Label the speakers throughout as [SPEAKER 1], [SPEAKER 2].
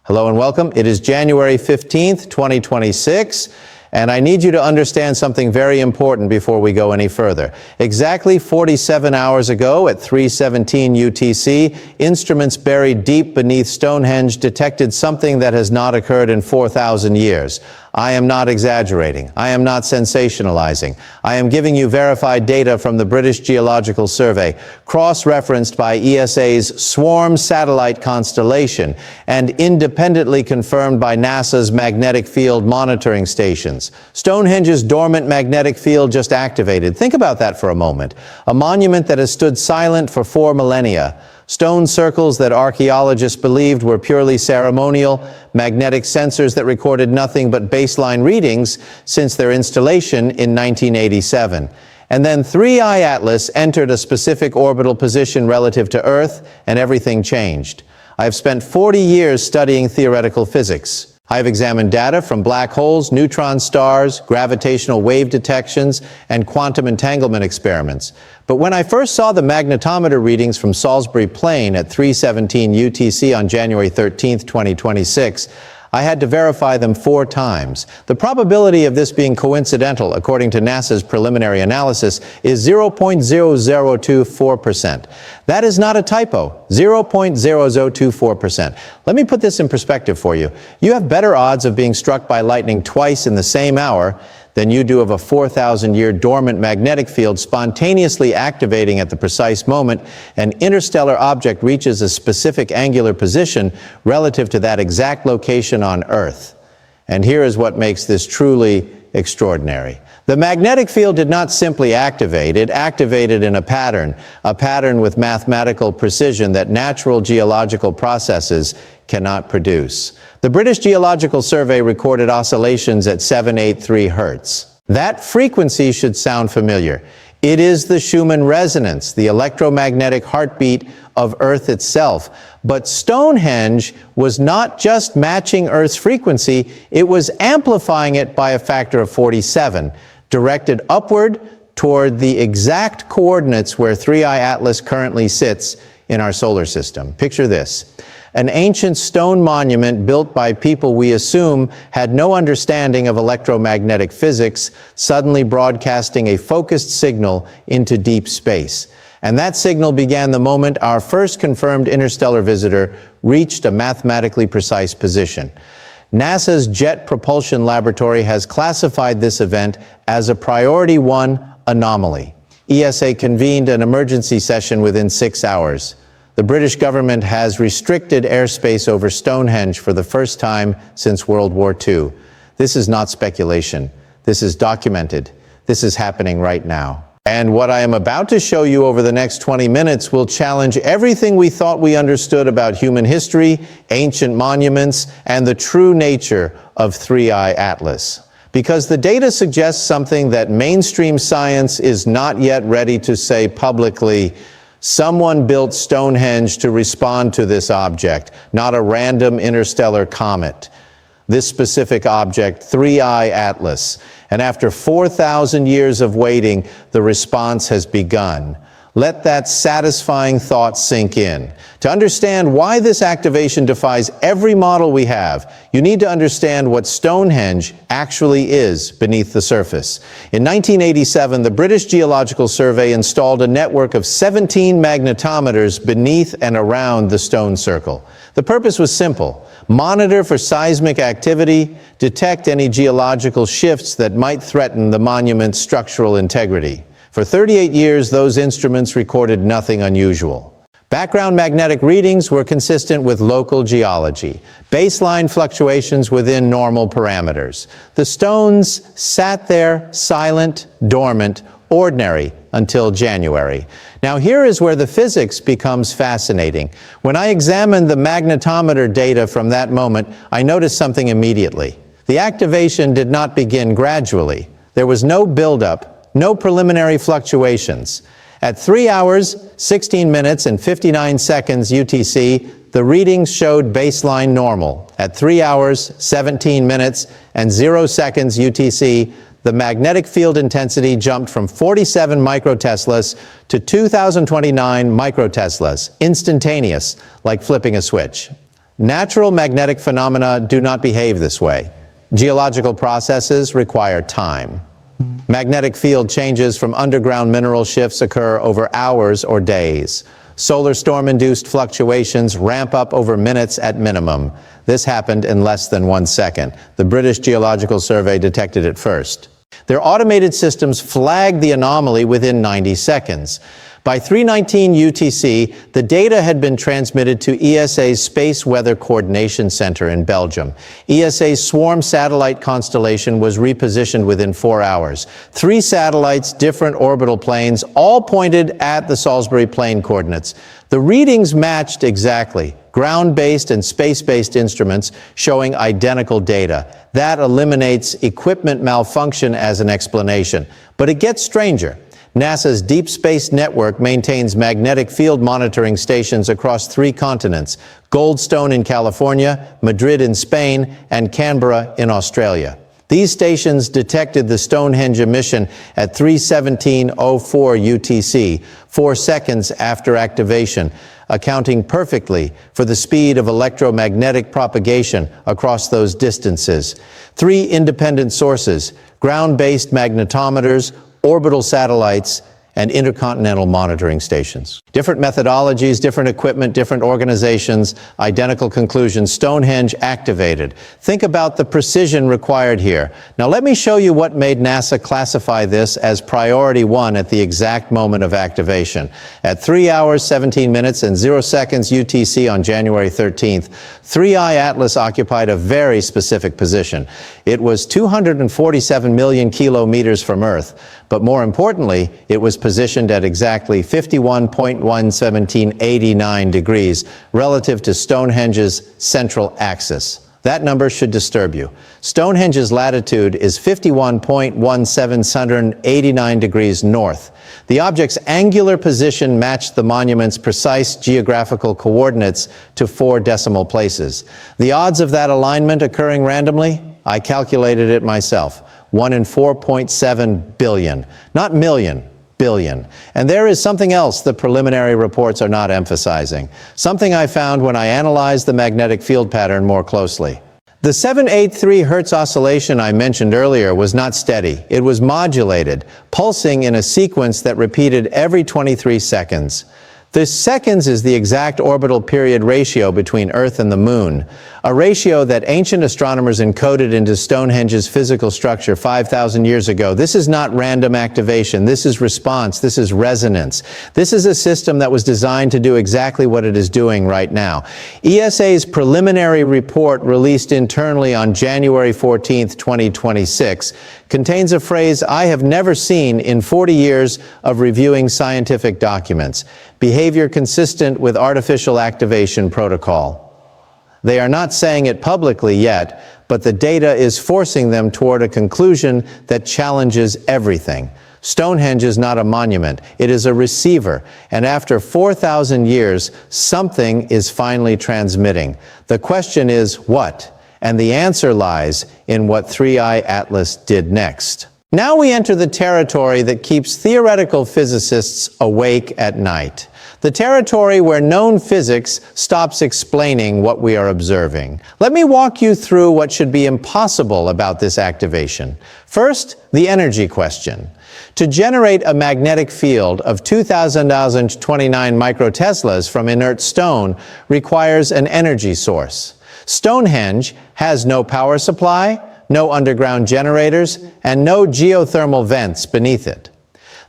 [SPEAKER 1] Hello and welcome. It is January 15th, 2026, and I need you to understand something very important before we go any further. Exactly 47 hours ago at 3:17 UTC, instruments buried deep beneath Stonehenge detected something that has not occurred in 4,000 years. I am not exaggerating. I am not sensationalizing. I am giving you verified data from the British Geological Survey, cross-referenced by ESA's Swarm satellite constellation and independently confirmed by NASA's magnetic field monitoring stations. Stonehenge's dormant magnetic field just activated. Think about that for a moment. A monument that has stood silent for 4 millennia. Stone circles that archaeologists believed were purely ceremonial, magnetic sensors that recorded nothing but baseline readings since their installation in 1987. And then 3I Atlas entered a specific orbital position relative to Earth, and everything changed. I have spent 40 years studying theoretical physics. I have examined data from black holes, neutron stars, gravitational wave detections, and quantum entanglement experiments. But when I first saw the magnetometer readings from Salisbury Plain at 3:17 UTC on January 13th, 2026, I had to verify them 4 times. The probability of this being coincidental, according to NASA's preliminary analysis, is 0.0024%. That is not a typo, 0.0024%. Let me put this in perspective for you. You have better odds of being struck by lightning twice in the same hour than you do of a 4,000-year dormant magnetic field spontaneously activating at the precise moment an interstellar object reaches a specific angular position relative to that exact location on Earth. And here is what makes this truly extraordinary. The magnetic field did not simply activate, it activated in a pattern with mathematical precision that natural geological processes cannot produce. The British Geological Survey recorded oscillations at 783 Hertz. That frequency should sound familiar. It is the Schumann resonance, the electromagnetic heartbeat of Earth itself. But Stonehenge was not just matching Earth's frequency, it was amplifying it by a factor of 47, directed upward toward the exact coordinates where 3I Atlas currently sits in our solar system. Picture this. An ancient stone monument built by people we assume had no understanding of electromagnetic physics, suddenly broadcasting a focused signal into deep space. And that signal began the moment our first confirmed interstellar visitor reached a mathematically precise position. NASA's Jet Propulsion Laboratory has classified this event as a Priority 1 anomaly. ESA convened an emergency session within 6 hours. The British government has restricted airspace over Stonehenge for the first time since World War II. This is not speculation. This is documented. This is happening right now. And what I am about to show you over the next 20 minutes will challenge everything we thought we understood about human history, ancient monuments, and the true nature of 3I Atlas. Because the data suggests something that mainstream science is not yet ready to say publicly. Someone built Stonehenge to respond to this object, not a random interstellar comet. This specific object, 3I Atlas. And after 4,000 years of waiting, the response has begun. Let that satisfying thought sink in. To understand why this activation defies every model we have, you need to understand what Stonehenge actually is beneath the surface. In 1987, the British Geological Survey installed a network of 17 magnetometers beneath and around the stone circle. The purpose was simple: monitor for seismic activity, detect any geological shifts that might threaten the monument's structural integrity. For 38 years, those instruments recorded nothing unusual. Background magnetic readings were consistent with local geology, baseline fluctuations within normal parameters. The stones sat there, silent, dormant, ordinary, until January. Now here is where the physics becomes fascinating. When I examined the magnetometer data from that moment, I noticed something immediately. The activation did not begin gradually. There was no buildup, no preliminary fluctuations. At 3 hours, 16 minutes, and 59 seconds UTC, the readings showed baseline normal. At 3 hours, 17 minutes, and 0 seconds UTC, the magnetic field intensity jumped from 47 microteslas to 2,029 microteslas, instantaneous, like flipping a switch. Natural magnetic phenomena do not behave this way. Geological processes require time. Magnetic field changes from underground mineral shifts occur over hours or days. Solar storm-induced fluctuations ramp up over minutes at minimum. This happened in less than 1 second. The British Geological Survey detected it first. Their automated systems flagged the anomaly within 90 seconds. By 3:19 UTC, the data had been transmitted to ESA's Space Weather Coordination Center in Belgium. ESA's swarm satellite constellation was repositioned within 4 hours. 3 satellites, different orbital planes, all pointed at the Salisbury Plain coordinates. The readings matched exactly. Ground-based and space-based instruments showing identical data. That eliminates equipment malfunction as an explanation. But it gets stranger. NASA's Deep Space Network maintains magnetic field monitoring stations across 3 continents: Goldstone in California, Madrid in Spain, and Canberra in Australia. These stations detected the Stonehenge emission at 3:17:04 UTC, 4 seconds after activation, accounting perfectly for the speed of electromagnetic propagation across those distances. 3 independent sources: ground-based magnetometers, orbital satellites, and intercontinental monitoring stations. Different methodologies, different equipment, different organizations, identical conclusions. Stonehenge activated. Think about the precision required here. Now let me show you what made NASA classify this as priority 1 at the exact moment of activation. At 3 hours, 17 minutes, and 0 seconds UTC on January 13th, 3I Atlas occupied a very specific position. It was 247 million kilometers from Earth, but more importantly, it was positioned at exactly 51.11789 degrees relative to Stonehenge's central axis. That number should disturb you. Stonehenge's latitude is 51.1789 degrees north. The object's angular position matched the monument's precise geographical coordinates to 4 decimal places. The odds of that alignment occurring randomly? I calculated it myself. 1 in 4.7 billion. Not million, billion. And there is something else the preliminary reports are not emphasizing. Something I found when I analyzed the magnetic field pattern more closely. The 783 Hz oscillation I mentioned earlier was not steady. It was modulated, pulsing in a sequence that repeated every 23 seconds. The seconds is the exact orbital period ratio between Earth and the Moon, a ratio that ancient astronomers encoded into Stonehenge's physical structure 5,000 years ago. This is not random activation. This is response. This is resonance. This is a system that was designed to do exactly what it is doing right now. ESA's preliminary report, released internally on January 14th, 2026, contains a phrase I have never seen in 40 years of reviewing scientific documents: behavior consistent with artificial activation protocol. They are not saying it publicly yet, but the data is forcing them toward a conclusion that challenges everything. Stonehenge is not a monument, it is a receiver, and after 4,000 years, something is finally transmitting. The question is what? And the answer lies in what 3I Atlas did next. Now we enter the territory that keeps theoretical physicists awake at night. The territory where known physics stops explaining what we are observing. Let me walk you through what should be impossible about this activation. First, the energy question. To generate a magnetic field of 2,029 microteslas from inert stone requires an energy source. Stonehenge has no power supply, no underground generators, and no geothermal vents beneath it.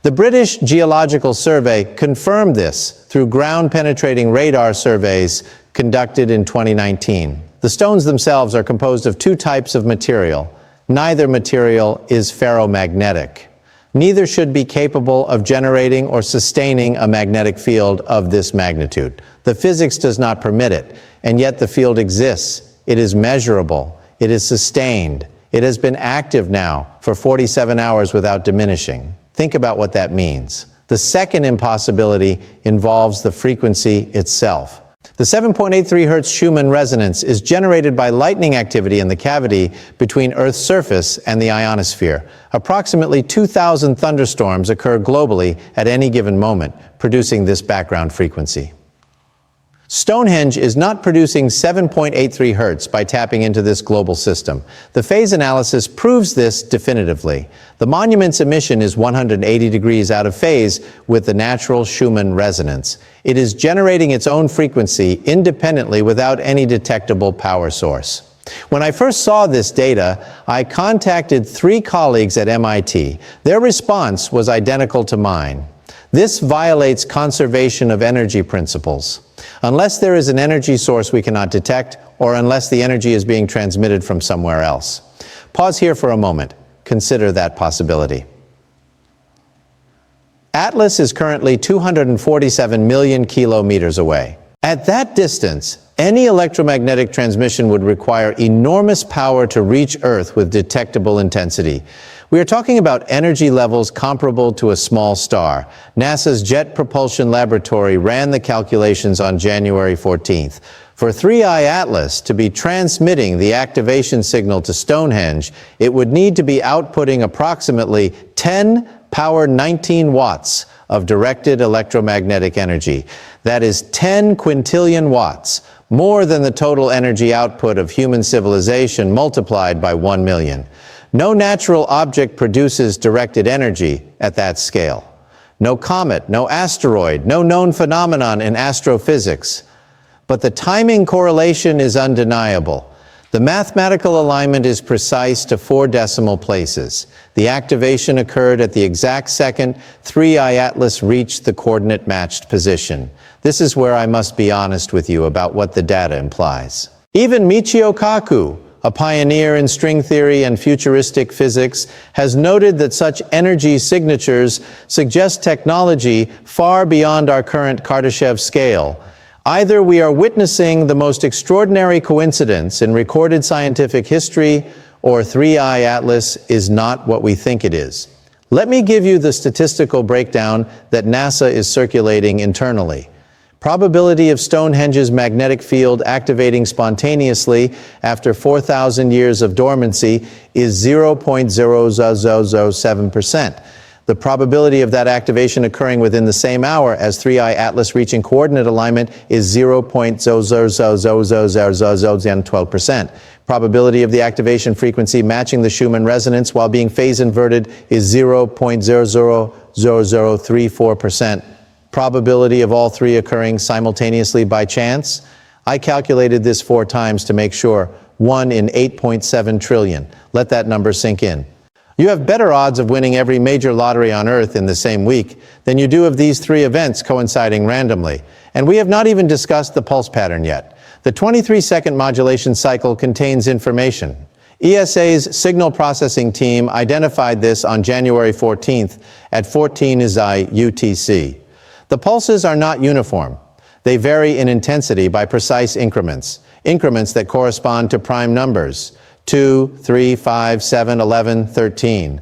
[SPEAKER 1] The British Geological Survey confirmed this through ground-penetrating radar surveys conducted in 2019. The stones themselves are composed of 2 types of material. Neither material is ferromagnetic. Neither should be capable of generating or sustaining a magnetic field of this magnitude. The physics does not permit it, and yet the field exists. It is measurable. It is sustained. It has been active now for 47 hours without diminishing. Think about what that means. The second impossibility involves the frequency itself. The 7.83 Hz Schumann resonance is generated by lightning activity in the cavity between Earth's surface and the ionosphere. Approximately 2,000 thunderstorms occur globally at any given moment, producing this background frequency. Stonehenge is not producing 7.83 Hz by tapping into this global system. The phase analysis proves this definitively. The monument's emission is 180 degrees out of phase with the natural Schumann resonance. It is generating its own frequency independently without any detectable power source. When I first saw this data, I contacted 3 colleagues at MIT. Their response was identical to mine. This violates conservation of energy principles. Unless there is an energy source we cannot detect, or unless the energy is being transmitted from somewhere else. Pause here for a moment. Consider that possibility. Atlas is currently 247 million kilometers away. At that distance, any electromagnetic transmission would require enormous power to reach Earth with detectable intensity. We are talking about energy levels comparable to a small star. NASA's Jet Propulsion Laboratory ran the calculations on January 14th. For 3I Atlas to be transmitting the activation signal to Stonehenge, it would need to be outputting approximately 10 power 19 watts of directed electromagnetic energy. That is 10 quintillion watts, more than the total energy output of human civilization multiplied by 1 million. No natural object produces directed energy at that scale. No comet, no asteroid, no known phenomenon in astrophysics. But the timing correlation is undeniable. The mathematical alignment is precise to 4 decimal places. The activation occurred at the exact second 3I Atlas reached the coordinate-matched position. This is where I must be honest with you about what the data implies. Even Michio Kaku, a pioneer in string theory and futuristic physics, has noted that such energy signatures suggest technology far beyond our current Kardashev scale. Either we are witnessing the most extraordinary coincidence in recorded scientific history, or 3I Atlas is not what we think it is. Let me give you the statistical breakdown that NASA is circulating internally. Probability of Stonehenge's magnetic field activating spontaneously after 4,000 years of dormancy is 0.0007%. The probability of that activation occurring within the same hour as 3I Atlas reaching coordinate alignment is 0.0000012%. Probability of the activation frequency matching the Schumann resonance while being phase inverted is 0.000034%. Probability of all 3 occurring simultaneously by chance? I calculated this 4 times to make sure. 1 in 8.7 trillion. Let that number sink in. You have better odds of winning every major lottery on Earth in the same week than you do of these 3 events coinciding randomly. And we have not even discussed the pulse pattern yet. The 23-second modulation cycle contains information. ESA's signal processing team identified this on January 14th at 14 Izai UTC. The pulses are not uniform. They vary in intensity by precise increments that correspond to prime numbers. 2, 3, 5, 7, 11, 13.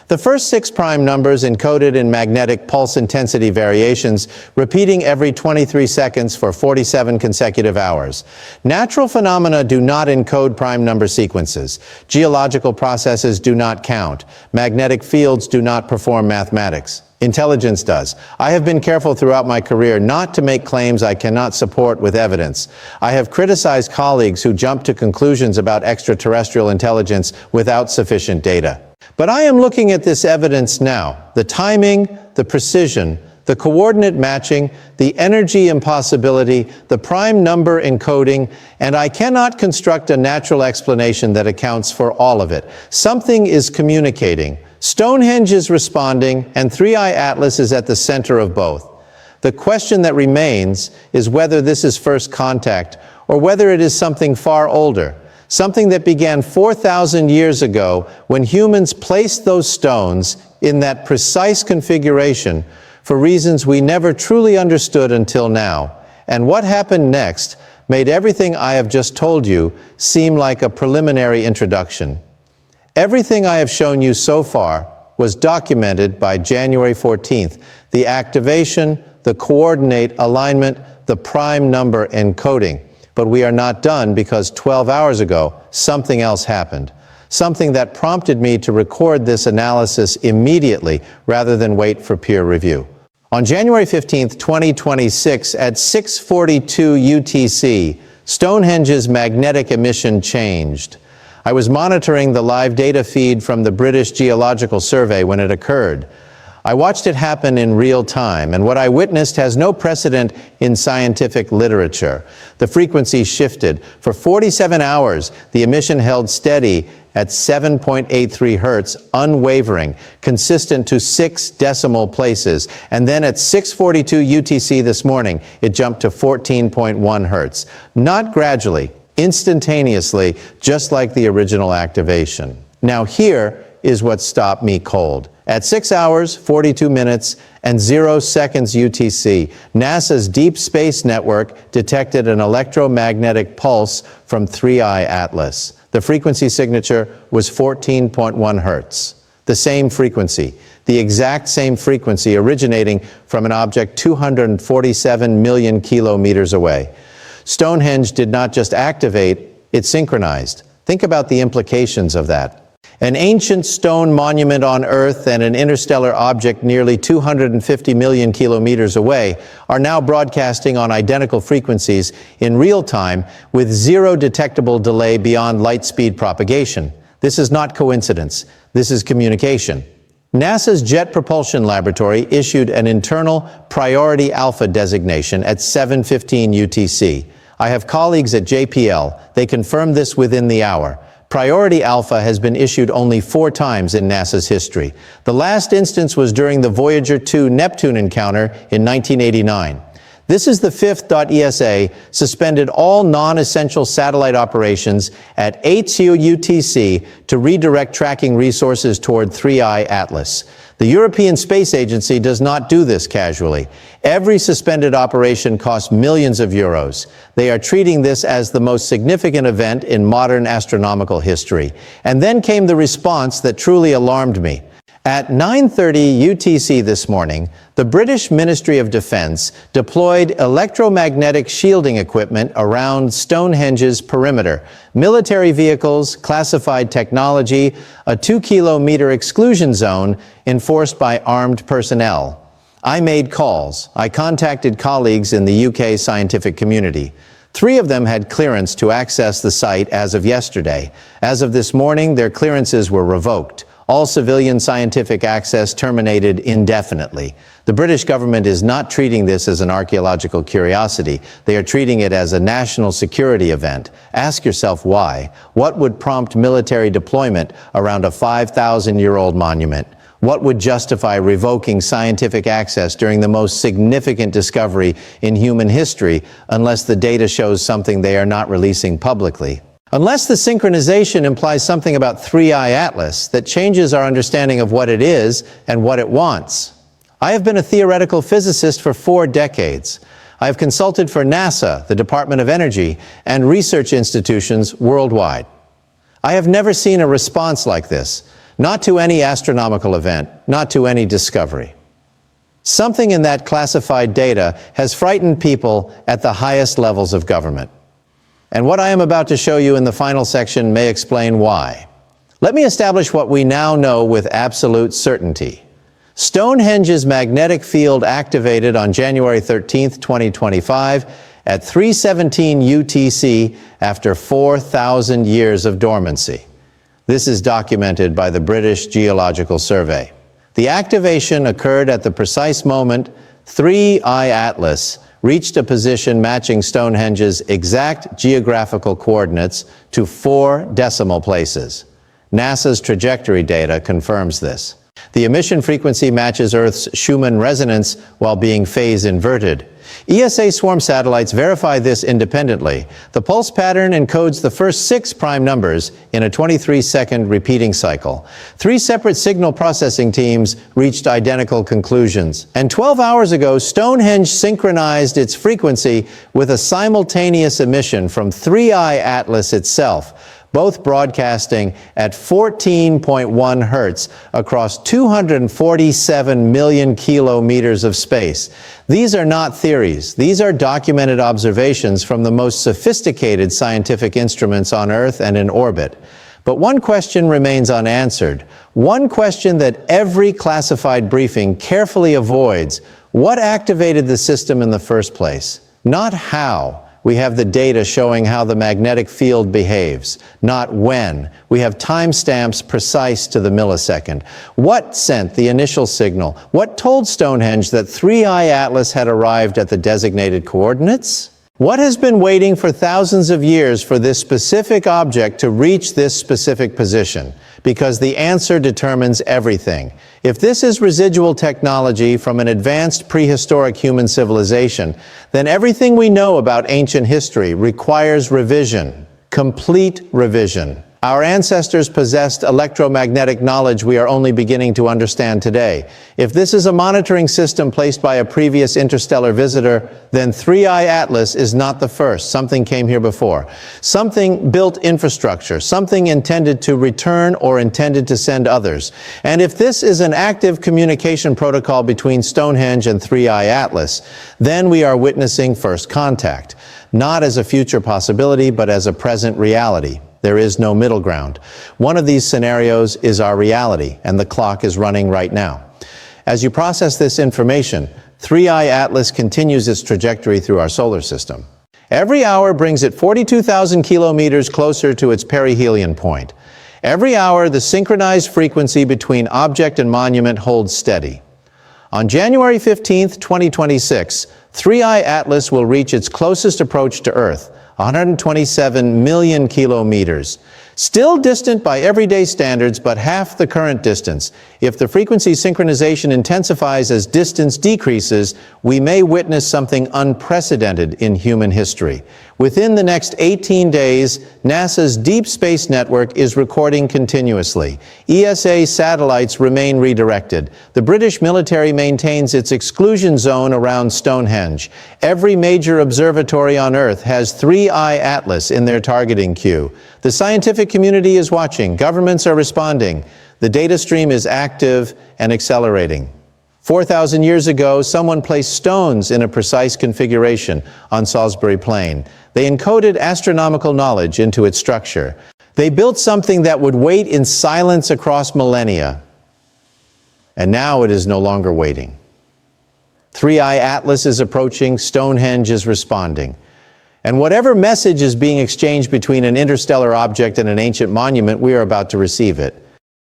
[SPEAKER 1] The first 6 prime numbers encoded in magnetic pulse intensity variations, repeating every 23 seconds for 47 consecutive hours. Natural phenomena do not encode prime number sequences. Geological processes do not count. Magnetic fields do not perform mathematics. Intelligence does. I have been careful throughout my career not to make claims I cannot support with evidence. I have criticized colleagues who jump to conclusions about extraterrestrial intelligence without sufficient data. But I am looking at this evidence now. The timing, the precision, the coordinate matching, the energy impossibility, the prime number encoding, and I cannot construct a natural explanation that accounts for all of it. Something is communicating. Stonehenge is responding, and 3I Atlas is at the center of both. The question that remains is whether this is first contact, or whether it is something far older, something that began 4,000 years ago when humans placed those stones in that precise configuration for reasons we never truly understood until now. And what happened next made everything I have just told you seem like a preliminary introduction. Everything I have shown you so far was documented by January 14th. The activation, the coordinate alignment, the prime number encoding. But we are not done because 12 hours ago, something else happened. Something that prompted me to record this analysis immediately rather than wait for peer review. On January 15, 2026, at 6:42 UTC, Stonehenge's magnetic emission changed. I was monitoring the live data feed from the British Geological Survey when it occurred. I watched it happen in real time, and what I witnessed has no precedent in scientific literature. The frequency shifted. For 47 hours, the emission held steady at 7.83 hertz, unwavering, consistent to 6 decimal places. And then at 6:42 UTC this morning, it jumped to 14.1 hertz. Not gradually, instantaneously, just like the original activation. Now here is what stopped me cold. At 6 hours, 42 minutes, and 0 seconds UTC, NASA's Deep Space Network detected an electromagnetic pulse from 3I Atlas. The frequency signature was 14.1 hertz. The same frequency, the exact same frequency originating from an object 247 million kilometers away. Stonehenge did not just activate, it synchronized. Think about the implications of that. An ancient stone monument on Earth and an interstellar object nearly 250 million kilometers away are now broadcasting on identical frequencies in real time with zero detectable delay beyond light speed propagation. This is not coincidence. This is communication. NASA's Jet Propulsion Laboratory issued an internal Priority Alpha designation at 7:15 UTC. I have colleagues at JPL. They confirmed this within the hour. Priority Alpha has been issued only 4 times in NASA's history. The last instance was during the Voyager 2 Neptune encounter in 1989. This is the 5th. ESA suspended all non-essential satellite operations at 8 UTC to redirect tracking resources toward 3I Atlas. The European Space Agency does not do this casually. Every suspended operation costs millions of euros. They are treating this as the most significant event in modern astronomical history. And then came the response that truly alarmed me. At 9:30 UTC this morning, the British Ministry of Defense deployed electromagnetic shielding equipment around Stonehenge's perimeter, military vehicles, classified technology, a 2-kilometer exclusion zone enforced by armed personnel. I made calls. I contacted colleagues in the UK scientific community. 3 of them had clearance to access the site as of yesterday. As of this morning, their clearances were revoked. All civilian scientific access terminated indefinitely. The British government is not treating this as an archaeological curiosity. They are treating it as a national security event. Ask yourself why. What would prompt military deployment around a 5,000-year-old monument? What would justify revoking scientific access during the most significant discovery in human history unless the data shows something they are not releasing publicly? Unless the synchronization implies something about 3I Atlas that changes our understanding of what it is and what it wants. I have been a theoretical physicist for 4 decades. I have consulted for NASA, the Department of Energy, and research institutions worldwide. I have never seen a response like this, not to any astronomical event, not to any discovery. Something in that classified data has frightened people at the highest levels of government. And what I am about to show you in the final section may explain why. Let me establish what we now know with absolute certainty. Stonehenge's magnetic field activated on January 13, 2025 at 3:17 UTC after 4,000 years of dormancy. This is documented by the British Geological Survey. The activation occurred at the precise moment 3I Atlas reached a position matching Stonehenge's exact geographical coordinates to 4 decimal places. NASA's trajectory data confirms this. The emission frequency matches Earth's Schumann resonance while being phase inverted. ESA swarm satellites verify this independently. The pulse pattern encodes the first 6 prime numbers in a 23-second repeating cycle. 3 separate signal processing teams reached identical conclusions. And 12 hours ago, Stonehenge synchronized its frequency with a simultaneous emission from 3I Atlas itself, both broadcasting at 14.1 hertz across 247 million kilometers of space. These are not theories. These are documented observations from the most sophisticated scientific instruments on Earth and in orbit. But one question remains unanswered. One question that every classified briefing carefully avoids. What activated the system in the first place? Not how. We have the data showing how the magnetic field behaves. Not when. We have timestamps precise to the millisecond. What sent the initial signal? What told Stonehenge that 3I Atlas had arrived at the designated coordinates? What has been waiting for thousands of years for this specific object to reach this specific position? Because the answer determines everything. If this is residual technology from an advanced prehistoric human civilization, then everything we know about ancient history requires revision, complete revision. Our ancestors possessed electromagnetic knowledge we are only beginning to understand today. If this is a monitoring system placed by a previous interstellar visitor, then 3I Atlas is not the first. Something came here before. Something built infrastructure, something intended to return or intended to send others. And if this is an active communication protocol between Stonehenge and 3I Atlas, then we are witnessing first contact, not as a future possibility, but as a present reality. There is no middle ground. One of these scenarios is our reality, and the clock is running right now. As you process this information, 3I Atlas continues its trajectory through our solar system. Every hour brings it 42,000 kilometers closer to its perihelion point. Every hour, the synchronized frequency between object and monument holds steady. On January 15th, 2026, 3I Atlas will reach its closest approach to Earth, 127 million kilometers. Still distant by everyday standards, but half the current distance. If the frequency synchronization intensifies as distance decreases, we may witness something unprecedented in human history. Within the next 18 days, NASA's Deep Space Network is recording continuously. ESA satellites remain redirected. The British military maintains its exclusion zone around Stonehenge. Every major observatory on Earth has 3I Atlas in their targeting queue. The scientific community is watching. Governments are responding. The data stream is active and accelerating. 4,000 years ago, someone placed stones in a precise configuration on Salisbury Plain. They encoded astronomical knowledge into its structure. They built something that would wait in silence across millennia. And now it is no longer waiting. 3I Atlas is approaching, Stonehenge is responding. And whatever message is being exchanged between an interstellar object and an ancient monument, we are about to receive it.